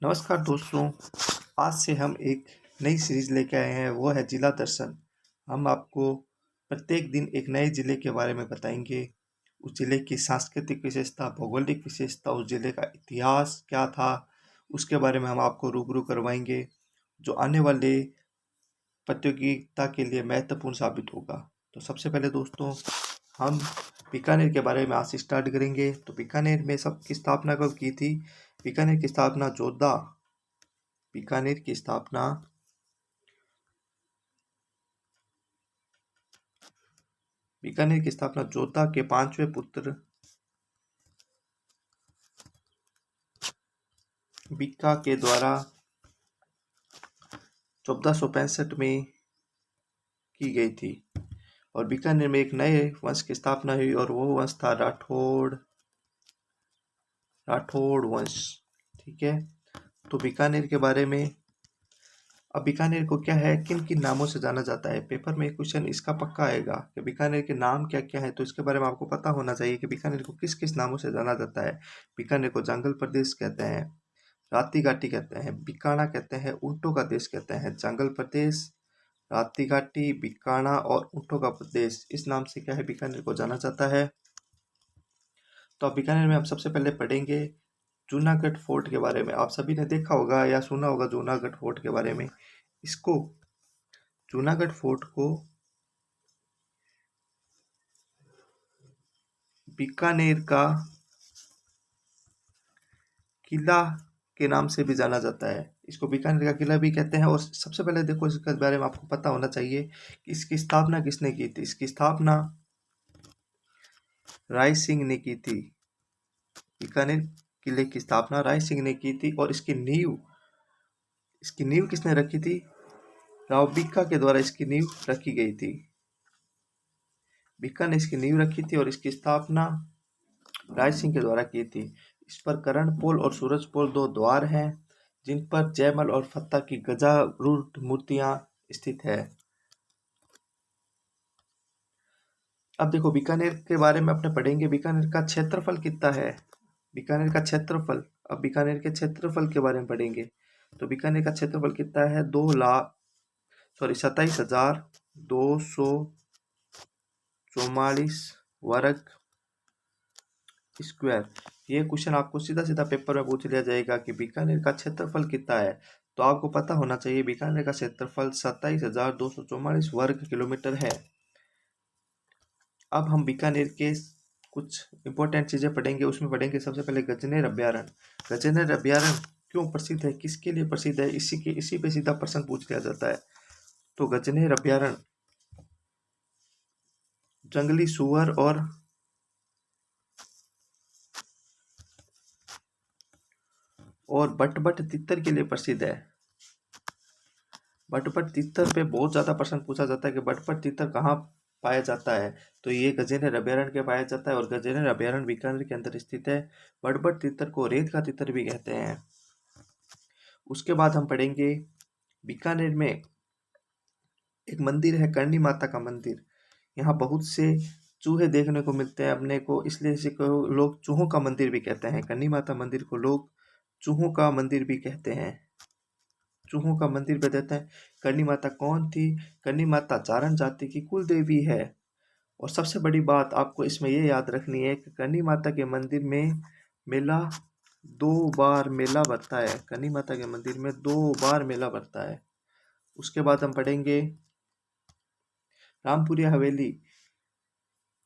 नमस्कार दोस्तों। आज से हम एक नई सीरीज लेके आए हैं, वो है जिला दर्शन। हम आपको प्रत्येक दिन एक नए जिले के बारे में बताएंगे। उस जिले की सांस्कृतिक विशेषता, भौगोलिक विशेषता, उस जिले का इतिहास क्या था, उसके बारे में हम आपको रूबरू करवाएंगे, जो आने वाले प्रतियोगिता के लिए महत्वपूर्ण साबित होगा। तो सबसे पहले दोस्तों, हम बीकानेर के बारे में आज से स्टार्ट करेंगे। तो बीकानेर में सबकी स्थापना कब की थी? बीकानेर की स्थापना जोधा बीकानेर की स्थापना बीकानेर की स्थापना जोधा के पांचवें पुत्र बीका के द्वारा 1465 में की गई थी। और बीकानेर में एक नए वंश की स्थापना हुई और वो वंश था राठौड़ वंश। ठीक है। तो बीकानेर के बारे में, अब बीकानेर को क्या है, किन किन नामों से जाना जाता है? पेपर में क्वेश्चन इसका पक्का आएगा कि बीकानेर के नाम क्या क्या है। तो इसके बारे में आपको पता होना चाहिए कि बीकानेर को किस किस नामों से जाना जाता है। बीकानेर को जंगल प्रदेश कहते हैं, राती घाटी कहते हैं, बीकाणा कहते हैं, ऊंटों का देश कहते हैं। जंगल प्रदेश, राती घाटी, बीकाणा और ऊंटों का प्रदेश, इस नाम से क्या है, बीकानेर को जाना जाता है। तो अब बीकानेर में हम सबसे पहले पढ़ेंगे जूनागढ़ फोर्ट के बारे में। आप सभी ने देखा होगा या सुना होगा जूनागढ़ फोर्ट के बारे में। इसको जूनागढ़ फोर्ट को बीकानेर का किला के नाम से भी जाना जाता है। इसको बीकानेर का किला भी कहते हैं। और सबसे पहले देखो, इसके बारे में आपको पता होना चाहिए कि इसकी स्थापना किसने की थी। इसकी स्थापना राय सिंह ने की थी। बीकानेर किले की स्थापना राय सिंह ने की थी। और इसकी नींव किसने रखी थी? राव बीका के द्वारा इसकी नींव रखी गई थी। बीका ने इसकी नींव रखी थी और इसकी स्थापना राय सिंह के द्वारा की थी। इस पर करण पोल और सूरज पोल दो द्वार हैं, जिन पर जयमल और फत्ता की गजारूढ़ मूर्तियां स्थित है। अब देखो, बीकानेर के बारे में अपने पढ़ेंगे। बीकानेर का क्षेत्रफल कितना है? बीकानेर का क्षेत्रफल, अब बीकानेर के क्षेत्रफल के बारे में पढ़ेंगे। तो बीकानेर का क्षेत्रफल कितना है? 27,244 वर्ग स्क्वायर। ये क्वेश्चन आपको सीधा सीधा पेपर में पूछ लिया जाएगा कि बीकानेर का क्षेत्रफल कितना है। तो आपको पता होना चाहिए बीकानेर का क्षेत्रफल 27,244 वर्ग किलोमीटर है। अब हम बीकानेर के कुछ इंपॉर्टेंट चीजें पढ़ेंगे। उसमें पढ़ेंगे सबसे पहले गजनेर अभ्यारण्य। गजनेर अभ्यारण्य क्यों प्रसिद्ध है, किसके लिए प्रसिद्ध है, इसी पे सीधा प्रश्न पूछ लिया जाता है। तो गजनेर अभ्यारण्य जंगली सुअर और बटबट तितर के लिए प्रसिद्ध है। बटबट तितर पे बहुत ज्यादा प्रश्न पूछा जाता है कि बटबट तितर कहाँ पाया जाता है। तो ये गजेनर अभ्यारण्य के पाया जाता है और गजेनर अभ्यारण्य बीकानेर के अंदर स्थित है। बटबट तितर को रेत का तितर भी कहते हैं। उसके बाद हम पढ़ेंगे बीकानेर में एक मंदिर है, करणी माता का मंदिर। यहाँ बहुत से चूहे देखने को मिलते हैं अपने को, इसलिए इसे को लोग चूहों का मंदिर भी कहते हैं। करणी माता मंदिर को लोग चूहों का मंदिर भी कहते हैं, चूहों का मंदिर भी देते हैं। करणी माता कौन थी? करणी माता चारण जाति की कुल देवी है। और सबसे बड़ी बात आपको इसमें ये याद रखनी है कि करणी माता के मंदिर में मेला 2 बार मेला भरता है। करणी माता के मंदिर में 2 बार मेला भरता है। उसके बाद हम पढ़ेंगे रामपुरिया हवेली।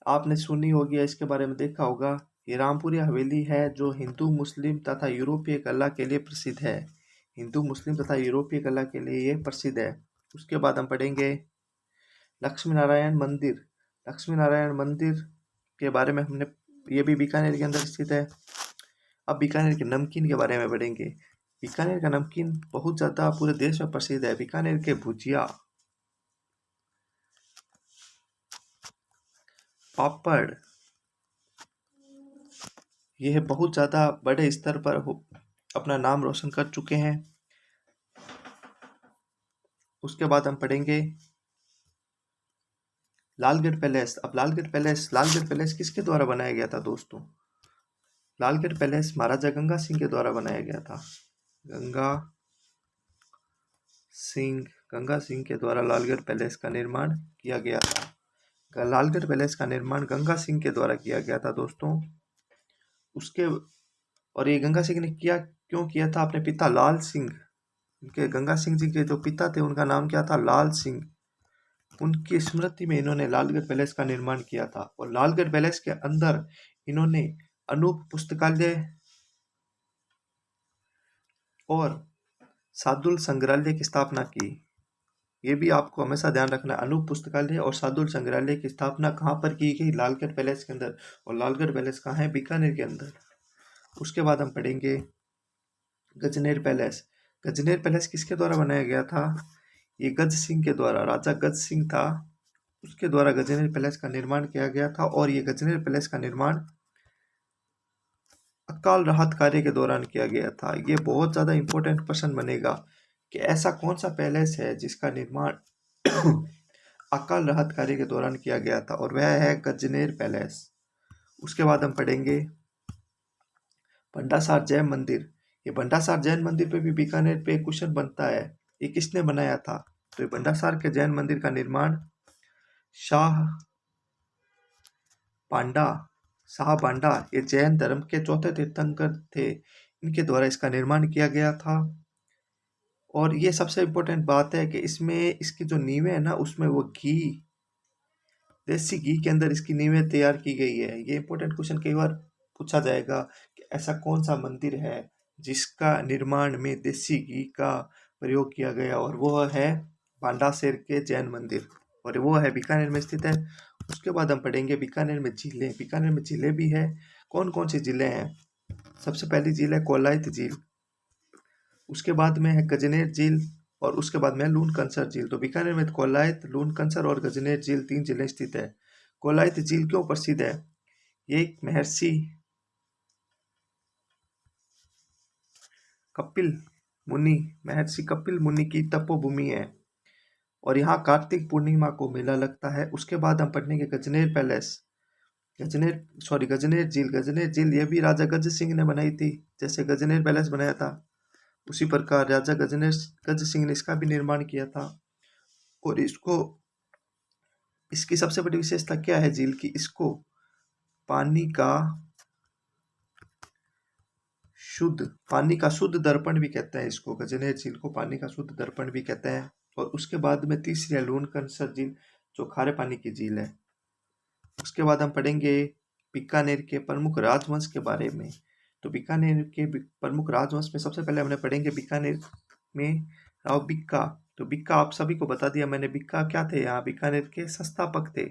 आपने सुनी होगी या इसके बारे में देखा होगा। ये रामपुरिया हवेली है जो हिंदू मुस्लिम तथा यूरोपीय कला के लिए प्रसिद्ध है। हिंदू मुस्लिम तथा यूरोपीय कला के लिए ये प्रसिद्ध है। उसके बाद हम पढ़ेंगे लक्ष्मी नारायण मंदिर। लक्ष्मी नारायण मंदिर के बारे में हमने, ये भी बीकानेर के अंदर स्थित है। अब बीकानेर के नमकीन के बारे में पढ़ेंगे। बीकानेर का नमकीन बहुत ज्यादा पूरे देश में प्रसिद्ध है। बीकानेर के भुजिया, पापड़, यह बहुत ज्यादा बड़े स्तर पर अपना नाम रोशन कर चुके हैं। उसके बाद हम पढ़ेंगे लालगढ़ पैलेस। अब लालगढ़ पैलेस किसके द्वारा बनाया गया था दोस्तों? लालगढ़ पैलेस महाराजा गंगा सिंह के द्वारा बनाया गया था। गंगा सिंह गंगा सिंह के द्वारा लालगढ़ पैलेस का निर्माण किया गया था। लालगढ़ पैलेस का निर्माण गंगा सिंह के द्वारा किया गया था दोस्तों। उसके और ये गंगा सिंह ने क्यों किया था? अपने पिता लाल सिंह, उनके गंगा सिंह जी के जो पिता थे उनका नाम क्या था? लाल सिंह। उनकी स्मृति में इन्होंने लालगढ़ पैलेस का निर्माण किया था। और लालगढ़ पैलेस के अंदर इन्होंने अनूप पुस्तकालय और सादुल संग्रहालय की स्थापना की। ये भी आपको हमेशा ध्यान रखना है, अनूप पुस्तकालय और सादुल संग्रहालय की स्थापना कहाँ पर की गई? लालगढ़ पैलेस के अंदर। और लालगढ़ पैलेस कहाँ है? बीकानेर के अंदर। उसके बाद हम पढ़ेंगे गजनेर पैलेस। गजनेर पैलेस किसके द्वारा बनाया गया था? ये गज सिंह के द्वारा, राजा गज सिंह था, उसके द्वारा गजनेर पैलेस का निर्माण किया गया था। और ये गजनेर पैलेस का निर्माण अकाल राहत कार्य के दौरान किया गया था। ये बहुत ज़्यादा इंपॉर्टेंट क्वेश्चन बनेगा कि ऐसा कौन सा पैलेस है जिसका निर्माण अकाल राहत कार्य के दौरान किया गया था, और वह है गजनेर पैलेस। उसके बाद हम पढ़ेंगे भंडासार जैन मंदिर। ये भंडासार जैन मंदिर पे भी बीकानेर पे क्वेश्चन बनता है, ये किसने बनाया था? तो ये भंडासार के जैन मंदिर का निर्माण शाह बांडा, ये जैन धर्म के चौथे तीर्थंकर थे, इनके द्वारा इसका निर्माण किया गया था। और ये सबसे इम्पोर्टेंट बात है कि इसमें इसकी जो नींवें है ना, उसमें वो देसी घी के अंदर इसकी नींवें तैयार की गई है। ये इंपॉर्टेंट क्वेश्चन कई बार पूछा जाएगा कि ऐसा कौन सा मंदिर है जिसका निर्माण में देसी घी का प्रयोग किया गया, और वो है बांडासेर के जैन मंदिर, और वो है बीकानेर में स्थित है। उसके बाद हम पढ़ेंगे बीकानेर में झीलें। बीकानेर में झीलें भी है। कौन कौन सी झीलें हैं? सबसे पहली झील है कोलायत झील, उसके बाद में है गजनेर झील, और उसके बाद में लून कंसर झील। तो बीकानेर में कोलायत, लून कंसर और गजनेर झील, 3 झीलें स्थित है। कोलायत झील क्यों प्रसिद्ध है? ये एक महर्षि कपिल मुनि की तपोभूमि है, और यहाँ कार्तिक पूर्णिमा को मेला लगता है। उसके बाद हम पढ़ेंगे गजनेर झील ये भी राजा गज सिंह ने बनाई थी। जैसे गजनेर पैलेस बनाया था, उसी प्रकार राजा गज सिंह ने इसका भी निर्माण किया था। और इसकी सबसे बड़ी विशेषता क्या है झील की? इसको पानी का शुद्ध दर्पण भी कहते हैं। इसको गजनेर झील को पानी का शुद्ध दर्पण भी कहते हैं। और उसके बाद में तीसरी है लून कंसर झील, जो खारे पानी की झील है। उसके बाद हम पढ़ेंगे बीकानेर के प्रमुख राजवंश के बारे में। तो बीकानेर के प्रमुख राजवंश में सबसे पहले हमने पढ़ेंगे बीकानेर में राव बिक्का। तो बिक्का आप सभी को बता दिया मैंने, बिक्का क्या थे? यहाँ बीकानेर के संस्थापक थे,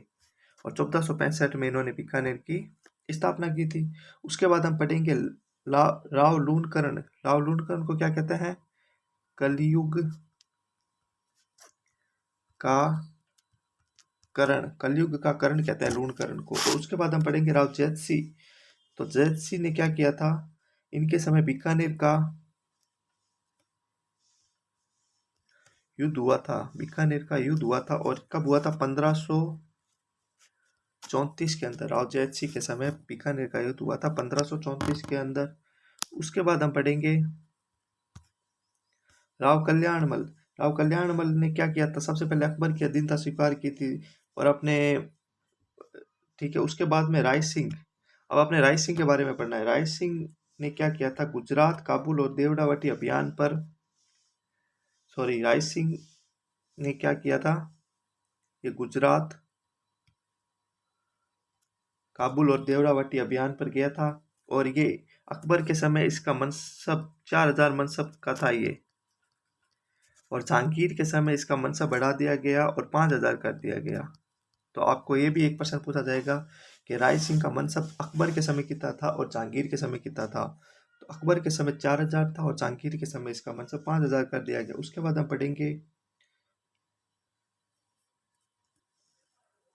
और 1465 में इन्होंने बीकानेर की स्थापना की थी। उसके बाद हम पढ़ेंगे राव लूणकरण। राव लूणकरण को क्या कहते हैं? कलयुग का करण कहते हैं लूणकरण को। तो उसके बाद हम पढ़ेंगे राव जैत। तो जैत ने क्या किया था? इनके समय बीकानेर का युद्ध हुआ था। बीकानेर का युद्ध हुआ था, और कब हुआ था? 1534 के अंदर। राव जैत सिंह के समय बीकानेर का युद्ध हुआ था 1534 के अंदर। उसके बाद हम पढ़ेंगे राव कल्याणमल। राव कल्याणमल ने क्या किया था? सबसे पहले अकबर की अधीनता स्वीकार की थी, और ठीक है। उसके बाद में राय सिंह। अब अपने राय सिंह के बारे में पढ़ना है। राय सिंह ने क्या किया था? गुजरात, काबुल और देवड़ावटी अभियान पर राय सिंह ने क्या किया था? ये गुजरात, काबुल और देवड़ावटी अभियान पर गया था, और ये अकबर के समय इसका मनसब 4000 मनसब का था ये, और जहांगीर के समय इसका मनसब बढ़ा दिया गया और 5000 कर दिया गया। तो आपको ये भी एक प्रश्न पूछा जाएगा कि राय सिंह का मनसब अकबर के समय कितना था और जहांगीर के समय कितना था? तो अकबर के समय 4000 था, और जहांगीर के समय इसका मनसब 5000 कर दिया गया। उसके बाद हम पढ़ेंगे,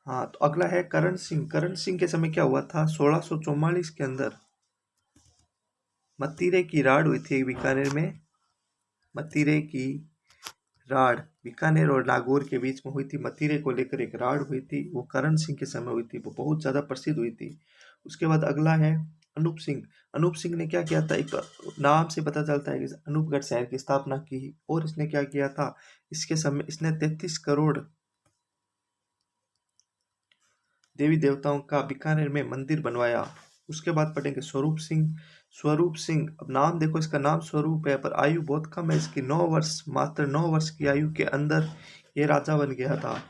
हाँ, तो अगला है करण सिंह। करण सिंह के समय क्या हुआ था? 1644 के अंदर मतीरे की राड़ हुई थी बीकानेर में। मतीरे की राड़ बीकानेर और नागौर के बीच में हुई थी। मतीरे को लेकर एक राड़ हुई थी, वो करण सिंह के समय हुई थी, वो बहुत ज़्यादा प्रसिद्ध हुई थी। उसके बाद अगला है अनूप सिंह। अनूप सिंह ने क्या किया था, एक नाम से पता चलता है कि अनूपगढ़ शहर की स्थापना की। और इसने क्या किया था, इसके समय इसने 33 करोड़ देवी देवताओं का बीकानेर में मंदिर बनवाया। उसके बाद पढ़ेंगे स्वरूप सिंह। स्वरूप सिंह, अब नाम देखो, इसका नाम स्वरूप है पर आयु बहुत कम है इसकी, 9 वर्ष, मात्र 9 वर्ष की आयु के अंदर ये राजा बन गया था।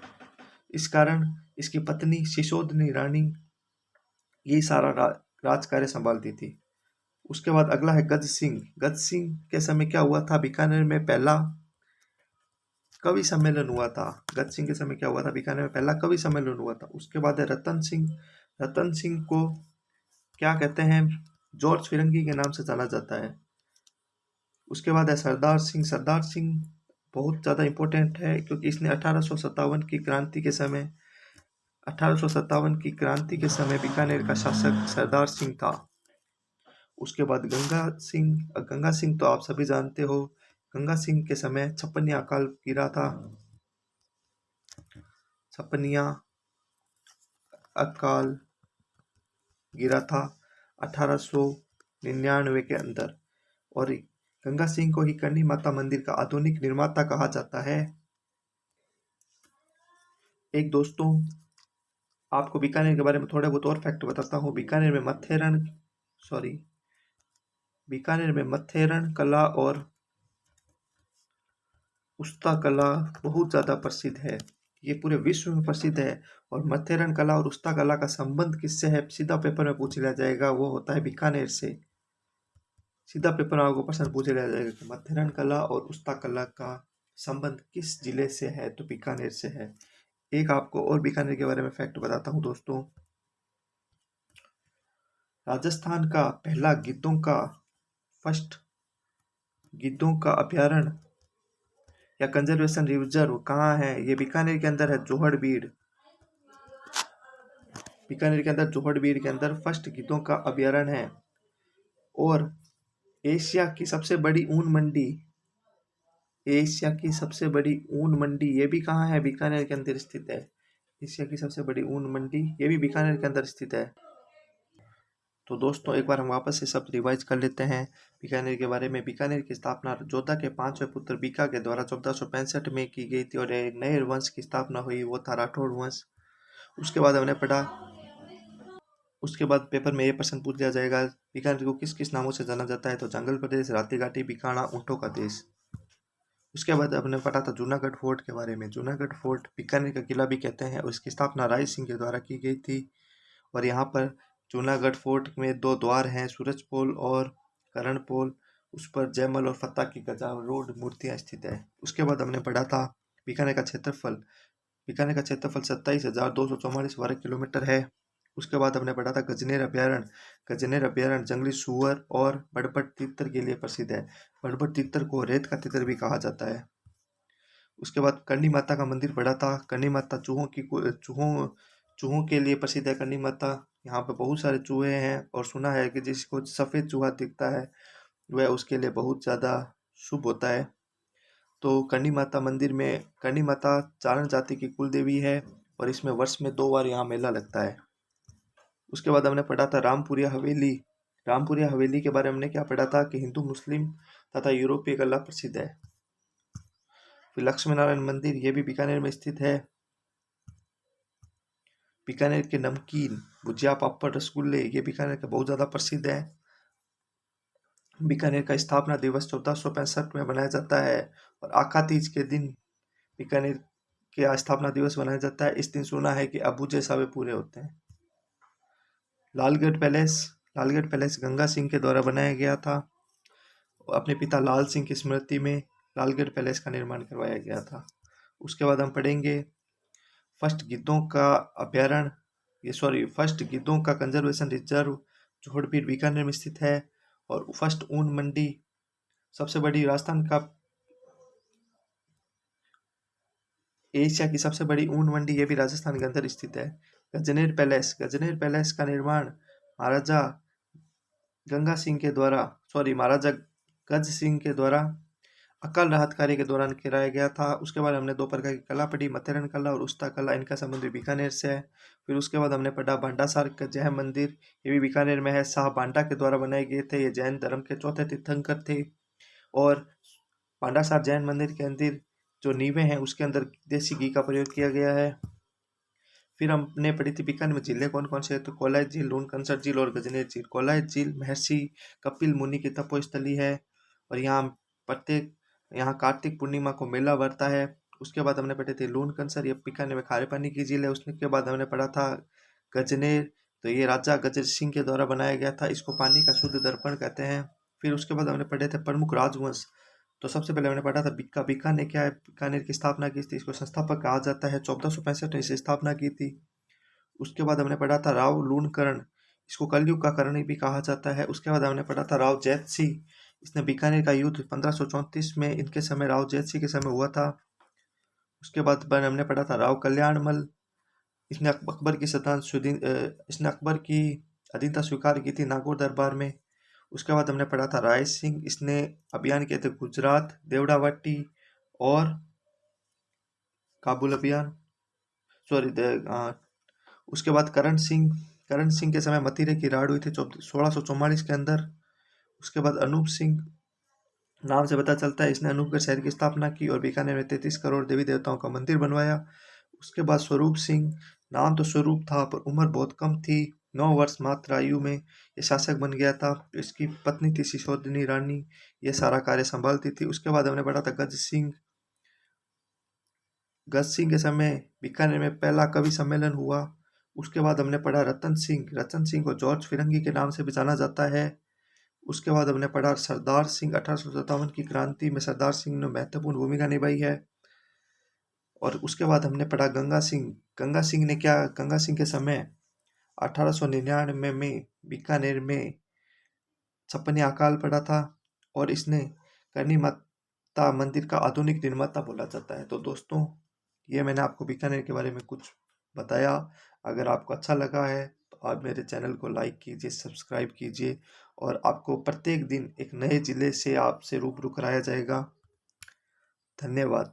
इस कारण इसकी पत्नी शिशोधनी रानी ये सारा राज कार्य संभालती थी। उसके बाद अगला है गज सिंह। गज सिंह के समय क्या हुआ था, बीकानेर में पहला कवि सम्मेलन हुआ था। गज सिंह के समय क्या हुआ था, बीकानेर में पहला कवि सम्मेलन हुआ था। उसके बाद है रतन सिंह। रतन सिंह को क्या कहते हैं, जॉर्ज फिरंगी के नाम से जाना जाता है। उसके बाद है सरदार सिंह। सरदार सिंह बहुत ज़्यादा इंपॉर्टेंट है क्योंकि इसने 1857 की क्रांति के समय बीकानेर का शासक सरदार सिंह था। उसके बाद गंगा सिंह। गंगा सिंह तो आप सभी जानते हो, गंगा सिंह के समय छप्पनिया अकाल गिरा था। छप्पनिया अकाल गिरा था 1899 के अंदर। और गंगा सिंह को ही करनी माता मंदिर का आधुनिक निर्माता कहा जाता है। एक दोस्तों, आपको बीकानेर के बारे में थोड़े बहुत और फैक्ट बताता हूँ। बीकानेर में मथेरण कला और उस्ता कला बहुत ज़्यादा प्रसिद्ध है। ये पूरे विश्व में प्रसिद्ध है। और मथेरण कला और उस्ता कला का संबंध किससे है, सीधा पेपर में पूछ लिया जाएगा, वो होता है बीकानेर से। सीधा पेपर में आपको प्रश्न पूछ लिया जाएगा कि मथेरण कला और उस्ता कला का संबंध किस जिले से है, तो बीकानेर से है। एक आपको और बीकानेर के बारे में फैक्ट बताता हूँ दोस्तों। राजस्थान का पहला गिद्धों का अभ्यारण्य या कंजर्वेशन रिजर्व कहाँ है, ये बीकानेर के अंदर है, जोहड़बीड़। बीकानेर के अंदर जोहड़बीड़ के अंदर फर्स्ट गिद्धों का अभ्यारण्य है। और एशिया की सबसे बड़ी ऊन मंडी ये भी कहाँ है, बीकानेर के अंदर स्थित है। एशिया की सबसे बड़ी ऊन मंडी ये भी बीकानेर के अंदर स्थित है। तो दोस्तों, एक बार हम वापस से सब रिवाइज कर लेते हैं बीकानेर के बारे में। बीकानेर की स्थापना जोधा के 5वें पुत्र बीका के द्वारा 1465 में की गई थी और एक नए वंश की स्थापना हुई, वो था राठौड़ वंश। उसके बाद हमने पढ़ा, उसके बाद पेपर में ये प्रश्न पूछ लिया जाएगा, बीकानेर को किस किस नामों से जाना जाता है, तो जंगल प्रदेश, राती घाटी, बीकाणा, ऊँटों का देश। उसके बाद हमने पढ़ा था जूनागढ़ फोर्ट के बारे में। जूनागढ़ फोर्ट बीकानेर का किला भी कहते हैं और इसकी स्थापना राय सिंह के द्वारा की गई थी। और यहाँ पर जूनागढ़ फोर्ट में 2 द्वार हैं, सूरज पोल और करण पोल। उस पर जयमल और फतेह की गजारूढ़ मूर्तियाँ स्थित है। उसके बाद हमने पढ़ा था बीकानेर का क्षेत्रफल। बीकानेर का क्षेत्रफल 27,244 वर्ग किलोमीटर है। उसके बाद हमने पढ़ा था गजनेर अभ्यारण्य। गजनेर अभ्यारण्य जंगली सुअर और बड़बड़ तीतर के लिए प्रसिद्ध है। बड़बड़ तीतर को रेत का तीतर भी कहा जाता है। उसके बाद करणी माता का मंदिर पड़ा था। करणी माता चूहों के लिए प्रसिद्ध है। करणी माता, यहाँ पे बहुत सारे चूहे हैं और सुना है कि जिसको सफ़ेद चूहा दिखता है वह उसके लिए बहुत ज़्यादा शुभ होता है। तो करणी माता मंदिर में, करणी माता चारण जाति की कुल देवी है और इसमें वर्ष में 2 बार यहाँ मेला लगता है। उसके बाद हमने पढ़ा था रामपुरिया हवेली। रामपुरिया हवेली के बारे में हमने क्या पढ़ा था कि हिंदू, मुस्लिम तथा यूरोपीय कला प्रसिद्ध है। फिर लक्ष्मी नारायण मंदिर, ये भी बीकानेर में स्थित है। बीकानेर के नमकीन, भुजिया, पापड़, रसगुल्ले ये बीकानेर के बहुत ज़्यादा प्रसिद्ध है। बीकानेर का स्थापना दिवस 1465 में मनाया जाता है और आखा तीज के दिन बीकानेर के स्थापना दिवस मनाया जाता है। इस दिन सुना है कि अबूझे सावे पूरे होते हैं। लालगढ़ पैलेस गंगा सिंह के द्वारा बनाया गया था। अपने पिता लाल सिंह की स्मृति में लालगढ़ पैलेस का निर्माण करवाया गया था। उसके बाद हम पढ़ेंगे फर्स्ट गिद्धों का कंजर्वेशन रिजर्व जोहड़बीड़ बीकानेर में स्थित है। और फर्स्ट ऊन मंडी, सबसे बड़ी राजस्थान का एशिया की सबसे बड़ी ऊन मंडी, ये भी राजस्थान के अंदर स्थित है। गजनेर पैलेस का निर्माण महाराजा महाराजा गज सिंह के द्वारा अकाल राहत कार्य के दौरान गिराया गया था। उसके बाद हमने 2 प्रकार की कला पढ़ी, मथेरन कला और उस्ता कला, इनका संबंध भी बीकानेर से है। फिर उसके बाद हमने पढ़ा भांडासार का जैन मंदिर, ये भी बीकानेर में है। शाह भांडा के द्वारा बनाए गए थे, ये जैन धर्म के चौथे तीर्थंकर थे। और भांडासार जैन मंदिर के अंदर जो नींवें हैं उसके अंदर देसी घी का प्रयोग किया गया है। फिर हमने पढ़ी थी बीकानेर में झीलें कौन कौन से है, तो कोलायत झील, लूणकंसर झील और गजनेर झील। कोलायत झील महर्षि कपिल मुनि की तपोस्थली है और यहाँ कार्तिक पूर्णिमा को मेला भरता है। उसके बाद हमने पढ़े थे लूणकंसर, ये बीकानेर में खारे पानी की झील है। उसके बाद हमने पढ़ा था गजनेर, तो ये राजा गजर सिंह के द्वारा बनाया गया था, इसको पानी का शुद्ध दर्पण कहते हैं। फिर उसके बाद हमने पढ़े थे प्रमुख राजवंश, तो सबसे पहले हमने पढ़ा था बीकानेर क्या है, बीकानेर की स्थापना की थी, इसको संस्थापक कहा जाता है, 1465 में इसे स्थापना की थी। उसके बाद हमने पढ़ा था राव लूणकरण, इसको कलयुग का कर्ण भी कहा जाता है। उसके बाद हमने पढ़ा था राव जैत सिंह, इसने बीकानेर का युद्ध 1534 में इनके समय राव जैत सिंह के समय हुआ था। उसके बाद हमने पढ़ा था राव कल्याणमल, इसने अकबर की इसने अकबर की अधीनता स्वीकार की थी नागौर दरबार में। उसके बाद हमने पढ़ा था राय सिंह, इसने अभियान किए थे गुजरात, देवड़ावटी और काबुल अभियान, सॉरी। उसके बाद करण सिंह के समय मथुरा की राड़ हुई थी 1644 के अंदर। उसके बाद अनूप सिंह, नाम से पता चलता है इसने अनूपगढ़ शहर की स्थापना की और बीकानेर में 33 करोड़ देवी देवताओं का मंदिर बनवाया। उसके बाद स्वरूप सिंह, नाम तो स्वरूप था पर उम्र बहुत कम थी, 9 वर्ष मात्र आयु में ये शासक बन गया था। इसकी पत्नी थी सिसोदिनी रानी, ये सारा कार्य संभालती थी। उसके बाद हमने पढ़ा था गज सिंह के समय बीकानेर में पहला कवि सम्मेलन हुआ। उसके बाद हमने पढ़ा रतन सिंह को जॉर्ज फिरंगी के नाम से भी जाना जाता है। उसके बाद हमने पढ़ा सरदार सिंह, 1857 की क्रांति में सरदार सिंह ने महत्वपूर्ण भूमिका निभाई है। और उसके बाद हमने पढ़ा गंगा सिंह ने क्या, गंगा सिंह के समय 1899 में बीकानेर में छप्पन अकाल पड़ा था और इसने करनी माता मंदिर का आधुनिक निर्माता बोला जाता है। तो दोस्तों, ये मैंने आपको बीकानेर के बारे में कुछ बताया। अगर आपको अच्छा लगा है तो आप मेरे चैनल को लाइक कीजिए, सब्सक्राइब कीजिए और आपको प्रत्येक दिन एक नए जिले से आपसे रूबरू कराया जाएगा। धन्यवाद।